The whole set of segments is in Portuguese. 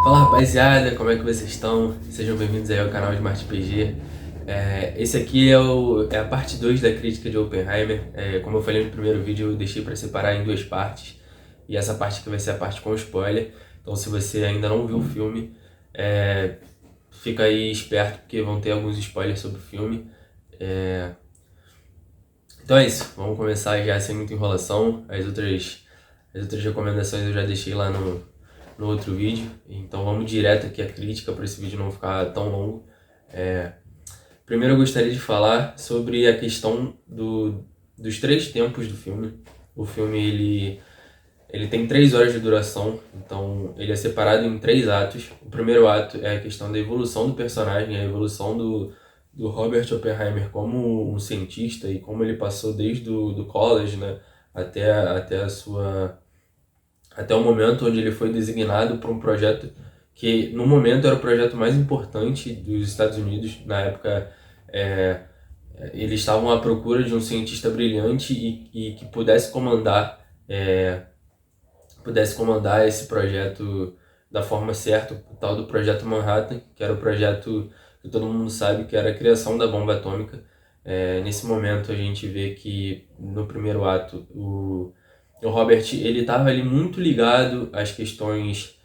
Fala rapaziada, como é que vocês estão? Sejam bem-vindos aí ao canal Smart PG. Esse aqui é a parte 2 da crítica de Oppenheimer. Como eu falei no primeiro vídeo, eu deixei para separar em duas partes. E essa parte aqui vai ser a parte com spoiler. Então se você ainda não viu o filme, fica aí esperto porque vão ter alguns spoilers sobre o filme. Então é isso, vamos começar já sem muita enrolação. As outras recomendações eu já deixei lá no outro vídeo, então vamos direto aqui à crítica para esse vídeo não ficar tão longo. Primeiro eu gostaria de falar sobre a questão dos três tempos do filme. O filme ele tem 3 horas de duração, então ele é separado em 3 atos. O primeiro ato é a questão da evolução do personagem, a evolução do Robert Oppenheimer como um cientista e como ele passou desde do college, né, até o momento onde ele foi designado para um projeto que no momento era o projeto mais importante dos Estados Unidos. Na época, eles estavam à procura de um cientista brilhante e que pudesse comandar esse projeto da forma certa, o tal do Projeto Manhattan, que era o projeto que todo mundo sabe que era a criação da bomba atômica. Nesse momento a gente vê que no primeiro ato o Robert ele estava ali muito ligado às questões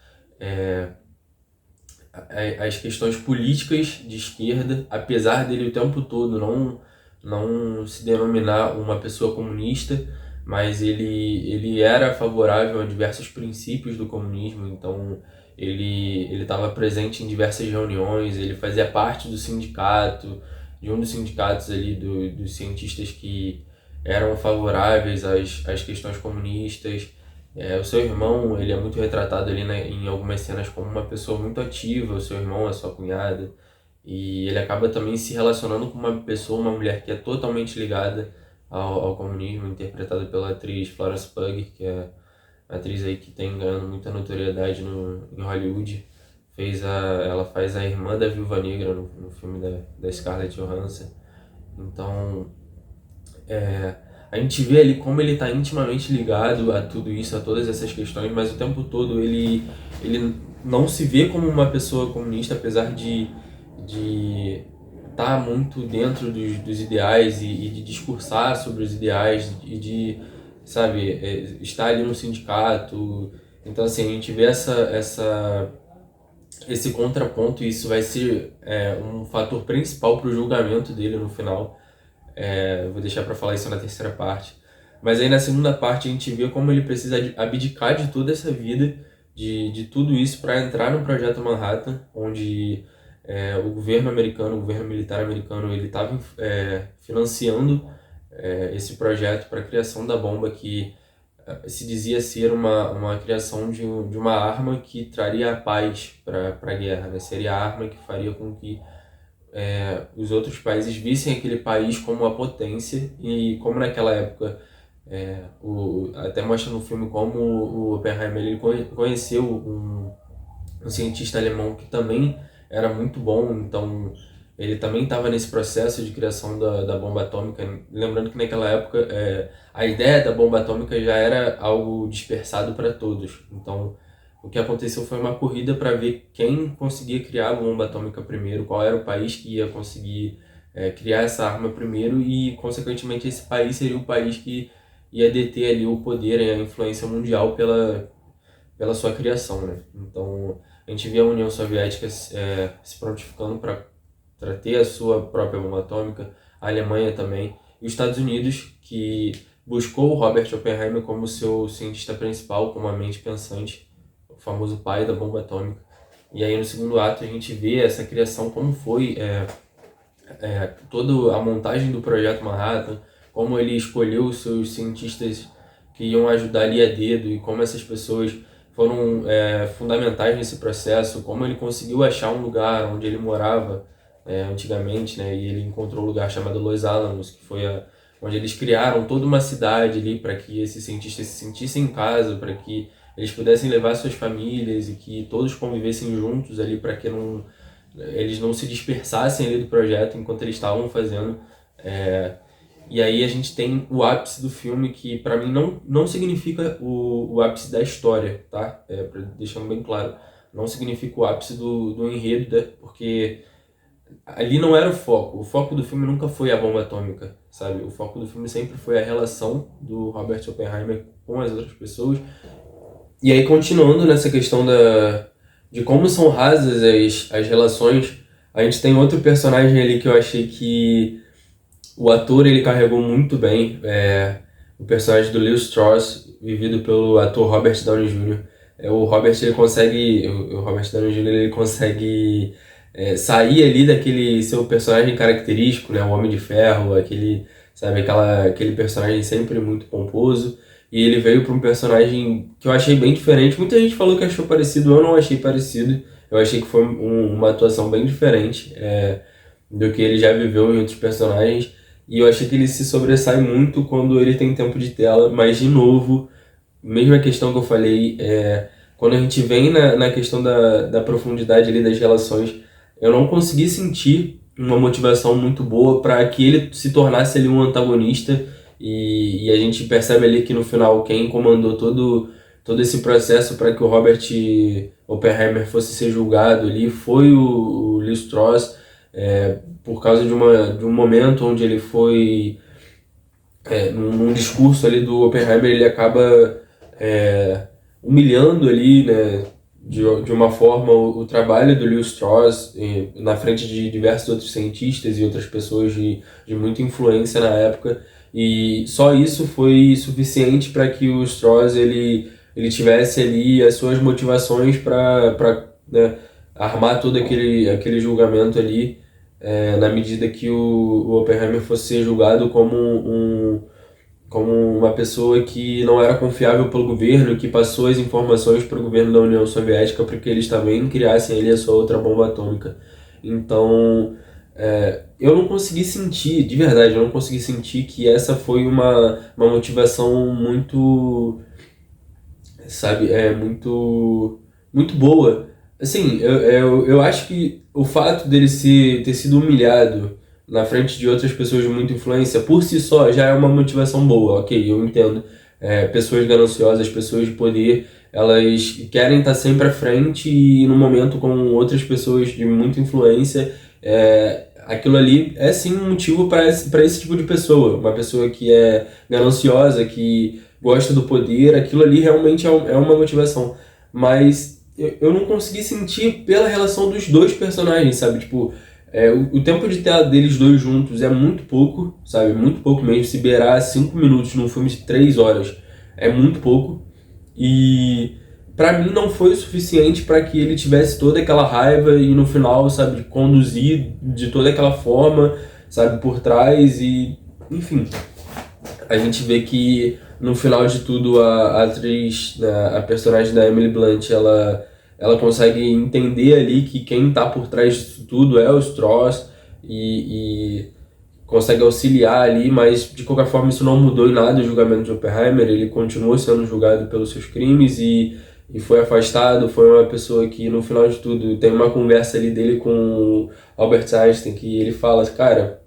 políticas de esquerda, apesar dele o tempo todo não se denominar uma pessoa comunista, mas ele era favorável a diversos princípios do comunismo. Então ele estava presente em diversas reuniões, ele fazia parte do sindicato, de um dos sindicatos ali dos cientistas que eram favoráveis às questões comunistas. O seu irmão, ele é muito retratado ali, né, em algumas cenas como uma pessoa muito ativa, o seu irmão, a sua cunhada, e ele acaba também se relacionando com uma pessoa, uma mulher que é totalmente ligada ao comunismo, interpretada pela atriz Florence Pugh, que é a atriz aí que tem ganhando muita notoriedade em Hollywood. Ela faz a irmã da Viúva Negra no filme da Scarlett Johansson. Então, a gente vê ali como ele está intimamente ligado a tudo isso, a todas essas questões, mas o tempo todo ele não se vê como uma pessoa comunista, apesar de estar muito dentro dos ideais e de discursar sobre os ideais e de, sabe, estar ali no sindicato. Então, assim, a gente vê esse contraponto, e isso vai ser um fator principal para o julgamento dele no final. Vou deixar para falar isso na terceira parte. Mas aí na segunda parte a gente vê como ele precisa abdicar de toda essa vida, de tudo isso para entrar no Projeto Manhattan, onde o governo americano, o governo militar americano, ele estava financiando esse projeto para a criação da bomba que se dizia ser uma criação de uma arma que traria a paz para a guerra, né? Seria a arma que faria com que os outros países vissem aquele país como uma potência. E como naquela época, até mostra no filme como o Oppenheimer ele conheceu um cientista alemão que também era muito bom, então ele também estava nesse processo de criação da bomba atômica. Lembrando que naquela época a ideia da bomba atômica já era algo dispersado para todos. Então o que aconteceu foi uma corrida para ver quem conseguia criar a bomba atômica primeiro, qual era o país que ia conseguir criar essa arma primeiro, e consequentemente esse país seria o país que ia deter ali o poder e a influência mundial pela sua criação, né? Então a gente vê a União Soviética se prontificando para ter a sua própria bomba atômica, a Alemanha também, e os Estados Unidos, que buscou o Robert Oppenheimer como seu cientista principal, como a mente pensante, o famoso pai da bomba atômica. E aí no segundo ato a gente vê essa criação, como foi toda a montagem do Projeto Manhattan, como ele escolheu os seus cientistas que iam ajudar ali a dedo, e como essas pessoas foram fundamentais nesse processo, como ele conseguiu achar um lugar onde ele morava antigamente, né? E ele encontrou um lugar chamado Los Alamos, que foi onde eles criaram toda uma cidade ali para que esses cientistas se sentissem em casa, para que eles pudessem levar suas famílias e que todos convivessem juntos ali, para que eles não se dispersassem ali do projeto enquanto eles estavam fazendo. E aí a gente tem o ápice do filme, que para mim não significa o ápice da história, tá? Deixando bem claro. não significa o ápice do enredo, né? Porque ali não era o foco. O foco do filme nunca foi a bomba atômica, sabe? O foco do filme sempre foi a relação do Robert Oppenheimer com as outras pessoas. E aí, continuando nessa questão de como são rasas as relações, a gente tem outro personagem ali que eu achei que o ator ele carregou muito bem, o personagem do Leo Strauss, vivido pelo ator Robert Downey Jr. O Robert ele consegue, o Robert Downey Jr. ele consegue sair ali daquele seu personagem característico, né, o Homem de Ferro, sabe, aquele personagem sempre muito pomposo, e ele veio para um personagem que eu achei bem diferente. Muita gente falou que achou parecido, eu não achei parecido. Eu achei que foi uma atuação bem diferente do que ele já viveu em outros personagens. E eu achei que ele se sobressai muito quando ele tem tempo de tela, mas de novo, mesma questão que eu falei, quando a gente vem na questão da profundidade ali das relações, eu não consegui sentir uma motivação muito boa para que ele se tornasse ali um antagonista, e a gente percebe ali que no final quem comandou todo esse processo para que o Robert Oppenheimer fosse ser julgado ali foi o Lee Strauss, por causa de um momento onde ele foi, num discurso ali do Oppenheimer, ele acaba humilhando ali, né, de uma forma o trabalho do Leo Strauss na frente de diversos outros cientistas e outras pessoas de muita influência na época, e só isso foi suficiente para que o Strauss ele tivesse ali as suas motivações para, né, armar todo aquele julgamento ali, na medida que o Oppenheimer fosse ser julgado como uma pessoa que não era confiável pelo governo, que passou as informações para o governo da União Soviética para que eles também criassem ali a sua outra bomba atômica. Então, eu não consegui sentir, de verdade, eu não consegui sentir que essa foi uma motivação muito, sabe, muito boa. Assim, eu acho que o fato dele ter sido humilhado na frente de outras pessoas de muita influência, por si só, já é uma motivação boa, ok, eu entendo. Pessoas gananciosas, pessoas de poder, elas querem estar sempre à frente, e no momento com outras pessoas de muita influência, aquilo ali é sim um motivo para esse tipo de pessoa. Uma pessoa que é gananciosa, que gosta do poder, aquilo ali realmente é uma motivação. Mas eu não consegui sentir pela relação dos dois personagens, sabe? Tipo, o tempo de tela deles dois juntos é muito pouco, sabe? Muito pouco mesmo. Se beirar 5 minutos num filme de 3 horas é muito pouco. E pra mim não foi o suficiente para que ele tivesse toda aquela raiva e no final, sabe, conduzir de toda aquela forma, sabe, por trás. E enfim, a gente vê que no final de tudo a atriz, né, a personagem da Emily Blunt, ela consegue entender ali que quem tá por trás disso tudo é o Strauss, e consegue auxiliar ali, mas de qualquer forma isso não mudou em nada o julgamento de Oppenheimer. Ele continuou sendo julgado pelos seus crimes e foi afastado. Foi uma pessoa que no final de tudo tem uma conversa ali dele com o Albert Einstein, que ele fala, cara,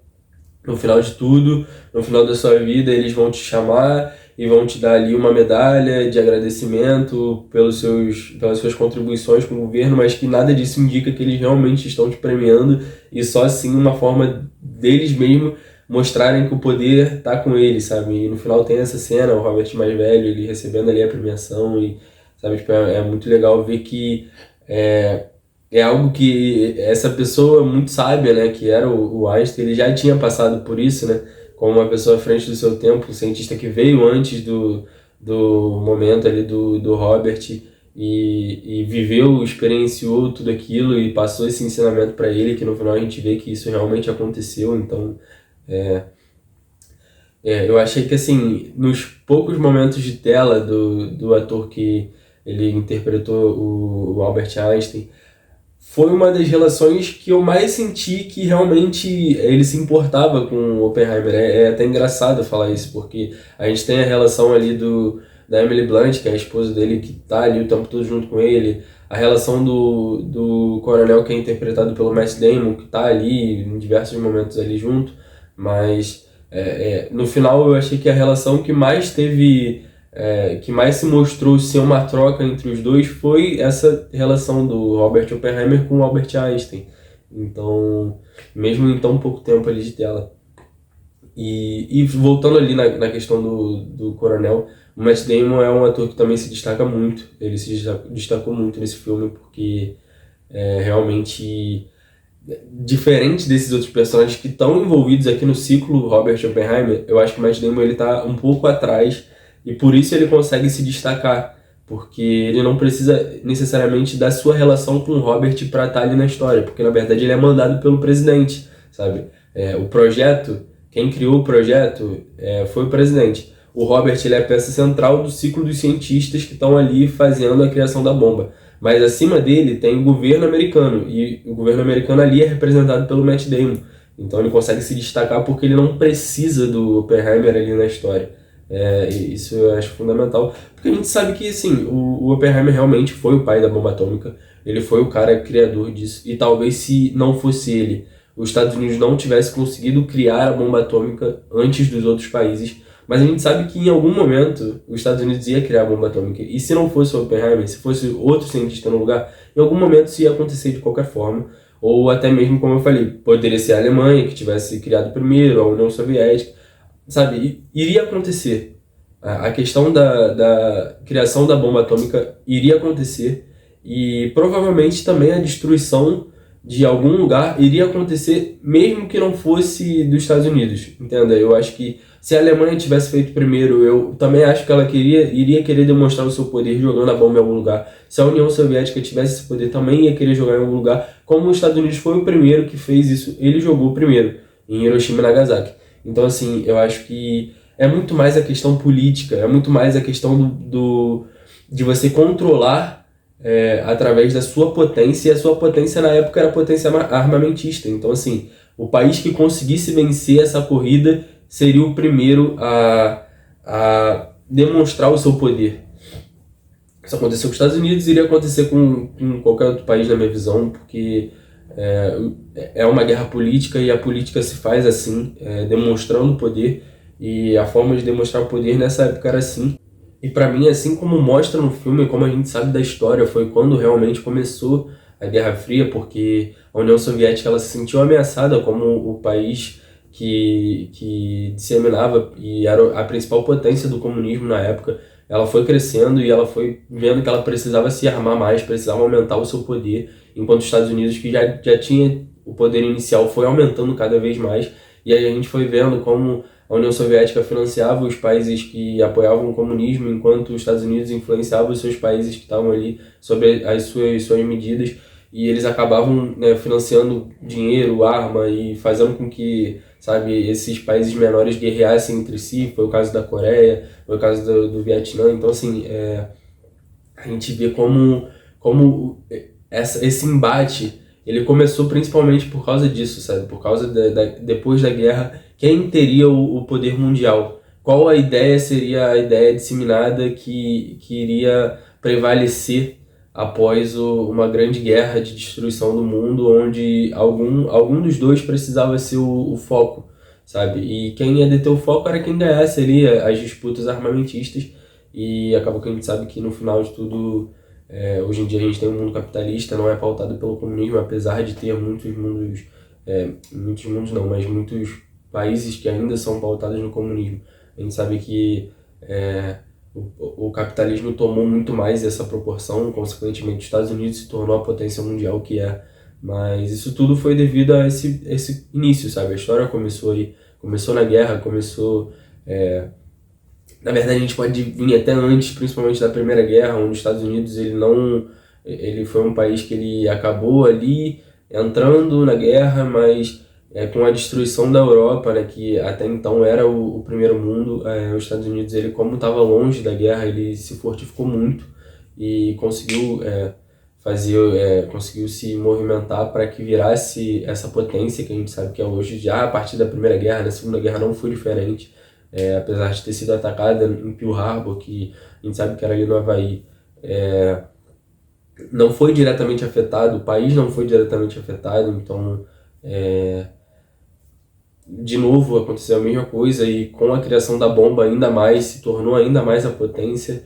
no final de tudo, no final da sua vida, eles vão te chamar e vão te dar ali uma medalha de agradecimento pelas suas contribuições com o governo, mas que nada disso indica que eles realmente estão te premiando, e só assim uma forma deles mesmo mostrarem que o poder está com eles, sabe? E no final tem essa cena, o Robert mais velho, ele recebendo ali a premiação, e sabe, tipo, é muito legal ver que é algo que essa pessoa muito sábia, né, que era o Einstein, ele já tinha passado por isso, né, como uma pessoa à frente do seu tempo, um cientista que veio antes do momento ali do Robert, e viveu, experienciou tudo aquilo e passou esse ensinamento para ele, que no final a gente vê que isso realmente aconteceu. Então, eu achei que, assim, nos poucos momentos de tela do ator que ele interpretou, o Albert Einstein, foi uma das relações que eu mais senti que realmente ele se importava com o Oppenheimer. É até engraçado falar isso, porque a gente tem a relação ali da Emily Blunt, que é a esposa dele, que tá ali o tempo todo junto com ele, a relação do coronel, que é interpretado pelo Matt Damon, que tá ali em diversos momentos ali junto, mas no final eu achei que a relação que mais teve que mais se mostrou ser uma troca entre os dois foi essa relação do Robert Oppenheimer com o Albert Einstein. Então, mesmo em tão pouco tempo ali de tela. E voltando ali na questão do Coronel, o Matt Damon é um ator que também se destaca muito. Ele se destacou muito nesse filme porque realmente, diferente desses outros personagens que estão envolvidos aqui no ciclo Robert Oppenheimer, eu acho que o Matt Damon ele tá um pouco atrás e por isso ele consegue se destacar, porque ele não precisa necessariamente da sua relação com o Robert para estar ali na história, porque na verdade ele é mandado pelo presidente, sabe? O projeto, quem criou o projeto foi o presidente. O Robert ele é a peça central do ciclo dos cientistas que estão ali fazendo a criação da bomba. Mas acima dele tem o governo americano, e o governo americano ali é representado pelo Matt Damon. Então ele consegue se destacar porque ele não precisa do Oppenheimer ali na história. E isso eu acho fundamental, porque a gente sabe que assim, o Oppenheimer realmente foi o pai da bomba atômica, ele foi o cara criador disso, e talvez se não fosse ele, os Estados Unidos não tivesse conseguido criar a bomba atômica antes dos outros países. Mas a gente sabe que em algum momento os Estados Unidos ia criar a bomba atômica. E se não fosse o Oppenheimer, se fosse outro cientista no lugar, em algum momento isso ia acontecer de qualquer forma. Ou até mesmo, como eu falei, poderia ser a Alemanha que tivesse criado primeiro, a União Soviética. Sabe, iria acontecer. A questão da criação da bomba atômica iria acontecer. E provavelmente também a destruição de algum lugar iria acontecer mesmo que não fosse dos Estados Unidos, entenda? Eu acho que se a Alemanha tivesse feito primeiro, eu também acho que ela iria querer demonstrar o seu poder jogando a bomba em algum lugar. Se a União Soviética tivesse esse poder, também ia querer jogar em algum lugar. Como os Estados Unidos foi o primeiro que fez isso, ele jogou primeiro, em Hiroshima e Nagasaki. Então, assim, eu acho que é muito mais a questão política, é muito mais a questão de você controlar através da sua potência, e a sua potência na época era potência armamentista. Então, assim, o país que conseguisse vencer essa corrida seria o primeiro a demonstrar o seu poder. Isso aconteceu com os Estados Unidos, iria acontecer com qualquer outro país, na minha visão, porque é uma guerra política e a política se faz assim, demonstrando poder, e a forma de demonstrar poder nessa época era assim. E pra mim, assim como mostra no filme, como a gente sabe da história, foi quando realmente começou a Guerra Fria, porque a União Soviética ela se sentiu ameaçada como o país que disseminava e era a principal potência do comunismo na época. Ela foi crescendo e ela foi vendo que ela precisava se armar mais, precisava aumentar o seu poder, enquanto os Estados Unidos, que já tinha o poder inicial, foi aumentando cada vez mais. E aí a gente foi vendo como a União Soviética financiava os países que apoiavam o comunismo, enquanto os Estados Unidos influenciavam os seus países que estavam ali sobre as suas medidas, e eles acabavam, né, financiando dinheiro, arma e fazendo com que, sabe, esses países menores guerreassem entre si. Foi o caso da Coreia, foi o caso do Vietnã. Então, assim, a gente vê como esse embate ele começou principalmente por causa disso, sabe? Por causa depois da guerra, quem teria o poder mundial? Qual a ideia seria a ideia disseminada que iria prevalecer após uma grande guerra de destruição do mundo, onde algum dos dois precisava ser o foco, sabe? E quem ia deter o foco era quem ganhasse ali as disputas armamentistas, e acabou que a gente sabe que no final de tudo, hoje em dia a gente tem um mundo capitalista, não é pautado pelo comunismo, apesar de ter muitos mundos não, mas muitos países que ainda são pautados no comunismo. A gente sabe que o capitalismo tomou muito mais essa proporção, consequentemente os Estados Unidos se tornou a potência mundial que é. Mas isso tudo foi devido a esse início, sabe? A história começou aí, começou na guerra, começou... Na verdade, a gente pode vir até antes, principalmente da Primeira Guerra, onde os Estados Unidos ele foi um país que ele acabou ali entrando na guerra, mas com a destruição da Europa, né, que até então era o primeiro mundo, os Estados Unidos, ele, como estava longe da guerra, ele se fortificou muito e conseguiu se movimentar para que virasse essa potência que a gente sabe que é hoje, já a partir da Primeira Guerra. Na Segunda Guerra não foi diferente. Apesar de ter sido atacada em Pearl Harbor, que a gente sabe que era ali no Havaí, não foi diretamente afetado, o país não foi diretamente afetado, então de novo aconteceu a mesma coisa e com a criação da bomba ainda mais, se tornou ainda mais a potência,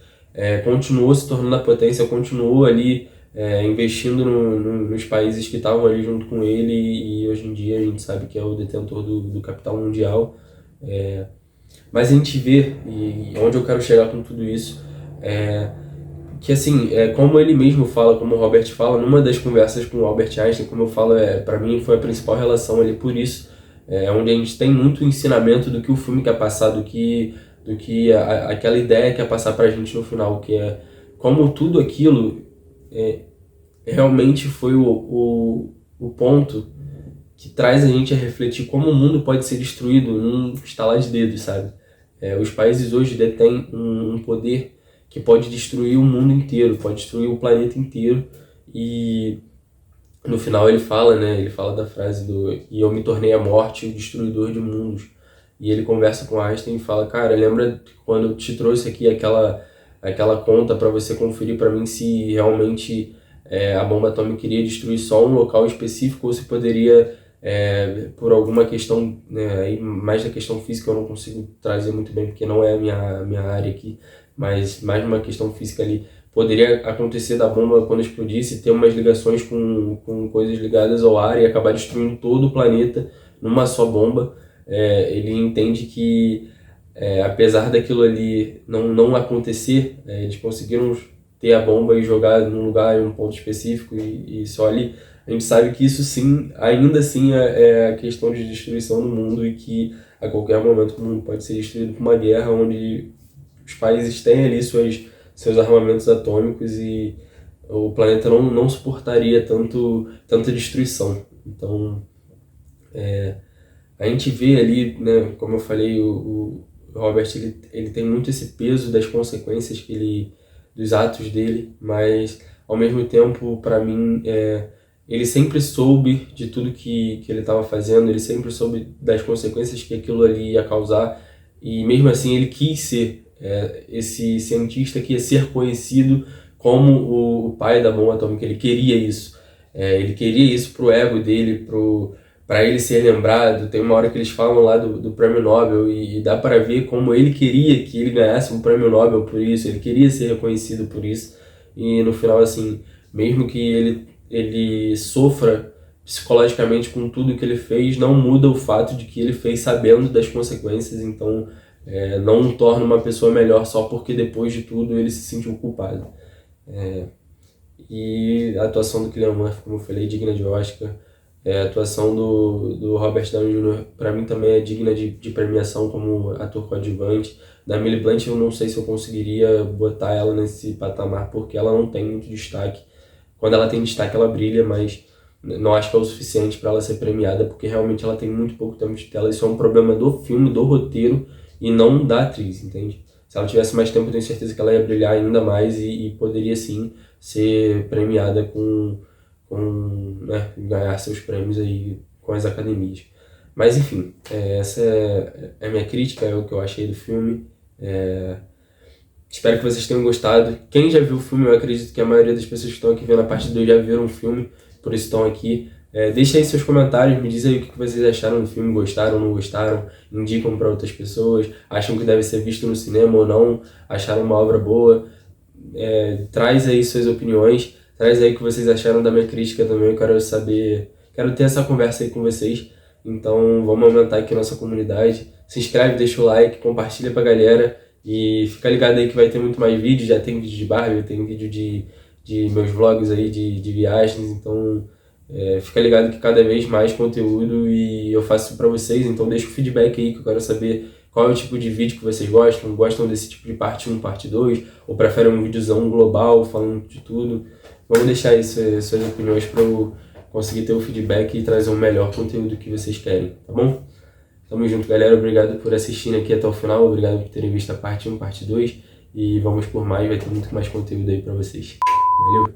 continuou se tornando a potência, continuou ali investindo nos países que estavam ali junto com ele e hoje em dia a gente sabe que é o detentor do capital mundial. Mas a gente vê, e onde eu quero chegar com tudo isso, que assim, como ele mesmo fala, como o Robert fala, numa das conversas com o Albert Einstein, como eu falo, para mim foi a principal relação ali por isso, onde a gente tem muito ensinamento do que o filme quer passar, do que aquela ideia quer passar pra gente no final, que é como tudo aquilo realmente foi o ponto que traz a gente a refletir como o mundo pode ser destruído num estalar de dedos, sabe? Os países hoje detêm um poder que pode destruir o mundo inteiro, pode destruir o planeta inteiro. E no final ele fala, né? Ele fala da frase "E eu me tornei a morte, o destruidor de mundos". E ele conversa com Einstein e fala: cara, lembra quando eu te trouxe aqui aquela conta para você conferir para mim se realmente a bomba atômica iria destruir só um local específico ou se poderia, por alguma questão, né, aí mais da questão física eu não consigo trazer muito bem porque não é a minha área aqui, mas mais uma questão física ali, poderia acontecer da bomba quando explodisse, ter umas ligações com coisas ligadas ao ar e acabar destruindo todo o planeta numa só bomba. Ele entende que, apesar daquilo ali não acontecer, eles conseguiram ter a bomba e jogar num lugar, em um ponto específico e só ali. A gente sabe que isso sim, ainda assim é a questão de destruição do mundo e que a qualquer momento o mundo pode ser destruído por uma guerra onde os países têm ali seus armamentos atômicos e o planeta não suportaria tanta destruição. Então, a gente vê ali, né, como eu falei, o Robert ele tem muito esse peso das consequências dos atos dele, mas ao mesmo tempo, para mim, ele sempre soube de tudo que ele estava fazendo, ele sempre soube das consequências que aquilo ali ia causar e mesmo assim ele quis ser esse cientista que ia ser conhecido como o pai da bomba atômica. Ele queria isso, ele queria isso pro ego dele, para ele ser lembrado. Tem uma hora que eles falam lá do prêmio Nobel e dá para ver como ele queria que ele ganhasse um prêmio Nobel por isso, ele queria ser reconhecido por isso. E no final, assim, mesmo que ele sofra psicologicamente com tudo que ele fez, não muda o fato de que ele fez sabendo das consequências, então não torna uma pessoa melhor só porque depois de tudo ele se sentiu culpado. E a atuação do Cillian Murphy, como eu falei, digna de Oscar. A atuação do Robert Downey Jr. para mim também é digna de premiação como ator coadjuvante. Da Emily Blunt eu não sei se eu conseguiria botar ela nesse patamar porque ela não tem muito destaque. Quando ela tem destaque ela brilha, mas não acho que é o suficiente para ela ser premiada porque realmente ela tem muito pouco tempo de tela. Isso é um problema do filme, do roteiro e não da atriz, entende? Se ela tivesse mais tempo eu tenho certeza que ela ia brilhar ainda mais e poderia sim ser premiada né, ganhar seus prêmios aí com as academias. Mas enfim, essa é a minha crítica, é o que eu achei do filme. Espero que vocês tenham gostado. Quem já viu o filme, eu acredito que a maioria das pessoas que estão aqui vendo a parte 2 já viram o filme, por isso estão aqui. Deixa aí seus comentários, me diz aí o que vocês acharam do filme, gostaram ou não gostaram, indicam para outras pessoas, acham que deve ser visto no cinema ou não, acharam uma obra boa. Traz aí suas opiniões, traz aí o que vocês acharam da minha crítica também, eu quero saber, quero ter essa conversa aí com vocês. Então vamos aumentar aqui a nossa comunidade. Se inscreve, deixa o like, compartilha pra galera e fica ligado aí que vai ter muito mais vídeos. Já tem vídeo de Barbie, tem vídeo de meus vlogs aí de viagens, então fica ligado que cada vez mais conteúdo e eu faço isso pra vocês, então deixa o feedback aí que eu quero saber qual é o tipo de vídeo que vocês gostam desse tipo de parte 1, parte 2, ou preferem um videozão global falando de tudo. Vamos deixar aí suas opiniões para eu conseguir ter o feedback e trazer um melhor conteúdo que vocês querem, tá bom? Tamo junto, galera. Obrigado por assistirem aqui até o final. Obrigado por terem visto a parte 1, parte 2. E vamos por mais, vai ter muito mais conteúdo aí pra vocês. Valeu!